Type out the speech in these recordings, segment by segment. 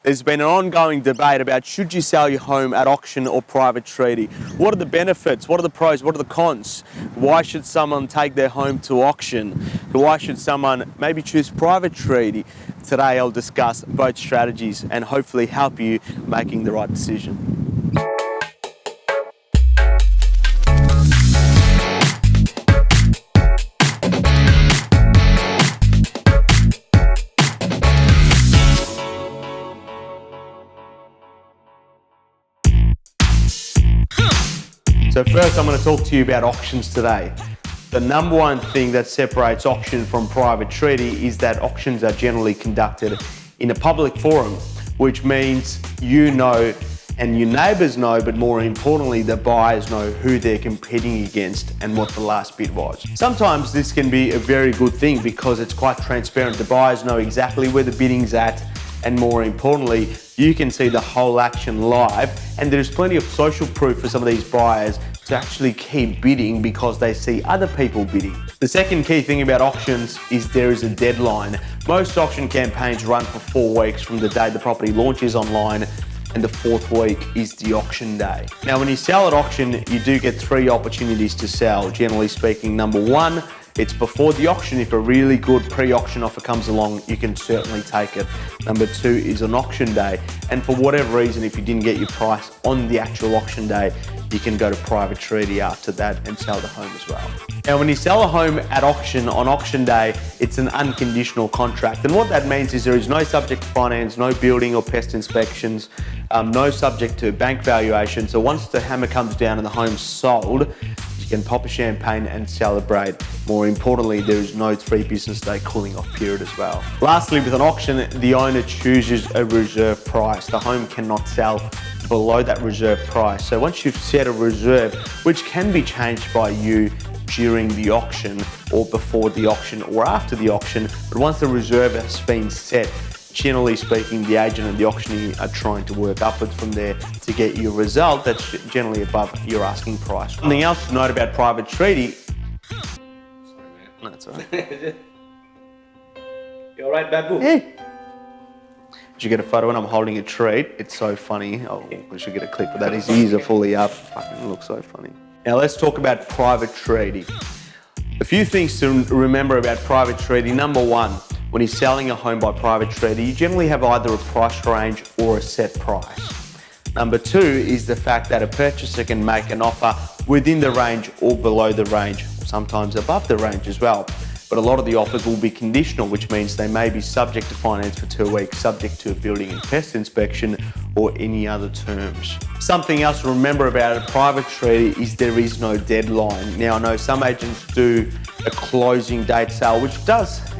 There's been an ongoing debate about should you sell your home at auction or private treaty? What are the benefits? What are the pros? What are the cons? Why should someone take their home to auction? Why should someone maybe choose private treaty? Today I'll discuss both strategies and hopefully help you making the right decision. So first I'm going to talk to you about auctions today. The number one thing that separates auction from private treaty is that auctions are generally conducted in a public forum, which means you know and your neighbours know, but more importantly, the buyers know who they're competing against and what the last bid was. Sometimes this can be a very good thing because it's quite transparent. The buyers know exactly where the bidding's at, and more importantly, you can see the whole action live, and there's plenty of social proof for some of these buyers to actually keep bidding because they see other people bidding. The second key thing about auctions is there is a deadline. Most auction campaigns run for 4 weeks from the day the property launches online, and the 4th week is the auction day. Now, when you sell at auction, you do get 3 opportunities to sell. Generally speaking, number 1, it's before the auction. If a really good pre-auction offer comes along, you can certainly take it. Number 2 is on auction day. And for whatever reason, if you didn't get your price on the actual auction day, you can go to private treaty after that and sell the home as well. Now, when you sell a home at auction on auction day, it's an unconditional contract. And what that means is there is no subject to finance, no building or pest inspections, no subject to bank valuation. So once the hammer comes down and the home's sold, you can pop a champagne and celebrate. More importantly, there is no 3 business day cooling off period as well. Lastly, with an auction, the owner chooses a reserve price. The home cannot sell below that reserve price. So once you've set a reserve, which can be changed by you during the auction or before the auction or after the auction, but once the reserve has been set, generally speaking, the agent and the auctioneer are trying to work upwards from there to get you a result that's generally above your asking price. Something else to note about private treaty. Sorry, man. No, that's all right. You all right, Babu? Yeah. Did you get a photo when I'm holding a treat? It's so funny. Oh, we should get a clip of that. His ears are fully up. Fucking looks so funny. Now let's talk about private treaty. A few things to remember about private treaty. Number 1, when you're selling a home by private treaty, you generally have either a price range or a set price. Number 2 is the fact that a purchaser can make an offer within the range or below the range, sometimes above the range as well. But a lot of the offers will be conditional, which means they may be subject to finance for 2 weeks, subject to a building and pest inspection or any other terms. Something else to remember about a private treaty is there is no deadline. Now, I know some agents do a closing date sale, which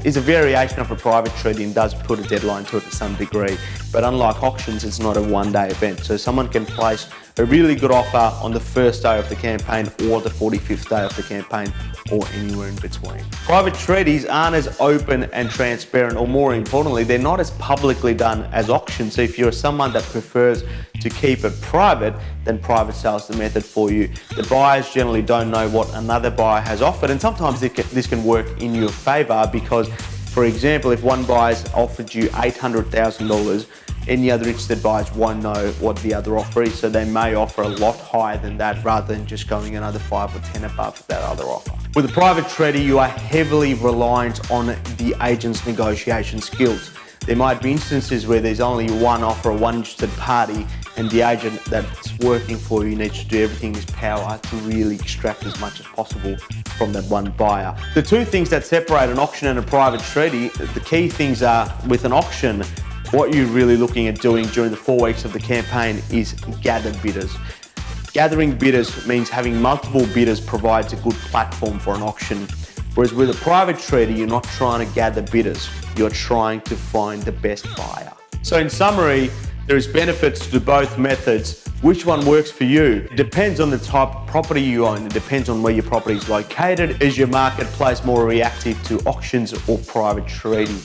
is a variation of a private treaty and does put a deadline to it to some degree. But unlike auctions, it's not a one-day event. So someone can place a really good offer on the 1st day of the campaign or the 45th day of the campaign or anywhere in between. Private treaties aren't as open and transparent, or more importantly, they're not as publicly done as auctions. So if you're someone that prefers to keep it private, then private sales the method for you. The buyers generally don't know what another buyer has offered, and sometimes this can work in your favor because, for example, if one buyer's offered you $800,000, any other interested buyers won't know what the other offer is, so they may offer a lot higher than that rather than just going another 5 or 10 above that other offer. With a private treaty, you are heavily reliant on the agent's negotiation skills. There might be instances where there's only one offer or one interested party, and the agent that's working for you needs to do everything in his power to really extract as much as possible from that one buyer. The 2 things that separate an auction and a private treaty, the key things are, with an auction, what you're really looking at doing during the 4 weeks of the campaign is gather bidders. Gathering bidders means having multiple bidders provides a good platform for an auction. Whereas with a private treaty, you're not trying to gather bidders, you're trying to find the best buyer. So in summary, there is benefits to both methods. Which one works for you? It depends on the type of property you own. It depends on where your property is located. Is your marketplace more reactive to auctions or private treaty?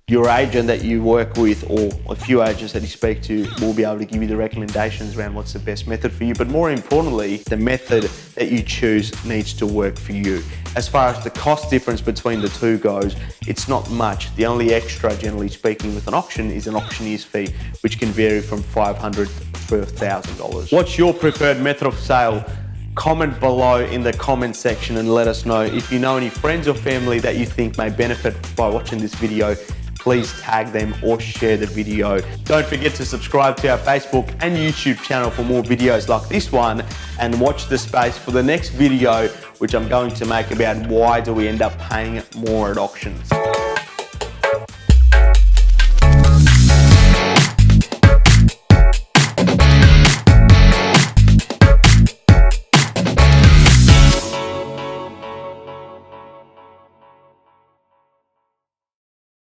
Your agent that you work with or a few agents that you speak to will be able to give you the recommendations around what's the best method for you. But more importantly, the method that you choose needs to work for you. As far as the cost difference between the two goes, it's not much. The only extra, generally speaking, with an auction is an auctioneer's fee, which can vary from $500 to $1,000. What's your preferred method of sale? Comment below in the comment section and let us know. If you know any friends or family that you think may benefit by watching this video, please tag them or share the video. Don't forget to subscribe to our Facebook and YouTube channel for more videos like this one, and watch the space for the next video, which I'm going to make about why do we end up paying more at auctions.